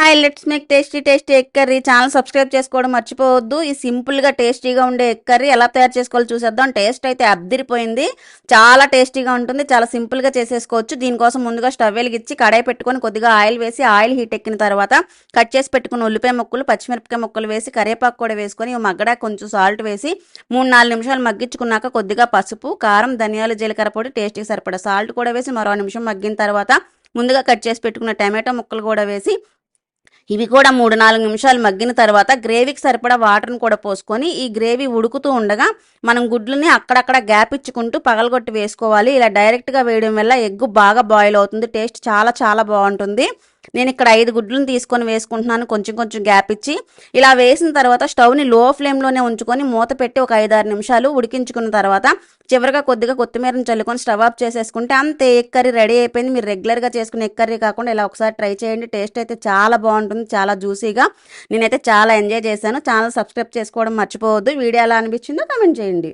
Hi let's make tasty egg curry. Channel subscribe చేసుకోవడం మర్చిపోవద్దు. ఈ సింపుల్గా టేస్టీగా ఉండే ఎగ్ కర్రీ ఎలా తయారు చేసుకోవాలో చూసేద్దాం. టేస్ట్ అయితే అద్దిరిపోయింది. చాలా టేస్టీగా ఉంటుంది. చాలా సింపుల్గా చేసేసుకోవచ్చు. దీనికోసం ముందుగా స్టవ్ వెలిగించి కడాయి పెట్టుకొని కొద్దిగా ఆయిల్ వేసి ఆయిల్ హీట్ ఎక్కిన తర్వాత కట్ చేసి పెట్టుకున్న ఉల్లిపాయ ముక్కలు, పచ్చిమిరపకాయ ముక్కలు వేసి కరివేపాకు కూడా వేసుకొని మగ్గడా కొంచెం సాల్ట్ వేసి 3-4 నిమిషాలు మగ్గించుకున్నాక కొద్దిగా పసుపు, కారం, ధనియాలు, జీలకర్ర పొడి, టేస్ట్కి సరిపడా సాల్ట్ కూడా వేసి మరో నిమిషం మగ్గిన తర్వాత ముందుగా కట్ చేసి పెట్టుకున్న టమాటో ముక్కలు కూడా వేసి ఇవి కూడా 3-4 నిమిషాలు మగ్గిన తర్వాత గ్రేవీకి సరిపడా వాటర్ని కూడా పోసుకొని ఈ గ్రేవీ ఉడుకుతూ ఉండగా మనం గుడ్లని అక్కడక్కడ గ్యాప్ ఇచ్చుకుంటూ పగలగొట్టి వేసుకోవాలి. ఇలా డైరెక్ట్గా వేయడం వల్ల ఎగ్ బాగా బాయిల్ అవుతుంది. టేస్ట్ చాలా చాలా బాగుంటుంది. నేను ఇక్కడ 5 గుడ్లను తీసుకొని వేసుకుంటున్నాను, కొంచెం గ్యాప్ ఇచ్చి. ఇలా వేసిన తర్వాత స్టవ్ని లో ఫ్లేమ్లోనే ఉంచుకొని మూత పెట్టి ఒక 5-6 నిమిషాలు ఉడికించుకున్న తర్వాత చివరిగా కొద్దిగా కొత్తిమీరని చల్లుకొని స్టవ్ ఆఫ్ చేసేసుకుంటే అంతే, ఎగ్ కర్రీ రెడీ అయిపోయింది. మీరు రెగ్యులర్గా చేసుకునే ఎగ్ కర్రీ కాకుండా ఇలా ఒకసారి ట్రై చేయండి. టేస్ట్ అయితే చాలా బాగుంటుంది, చాలా జ్యూసీగా. నేనైతే చాలా ఎంజాయ్ చేశాను. ఛానల్ సబ్స్క్రైబ్ చేసుకోవడం మర్చిపోవద్దు. వీడియో ఎలా అనిపించిందో కామెంట్ చేయండి.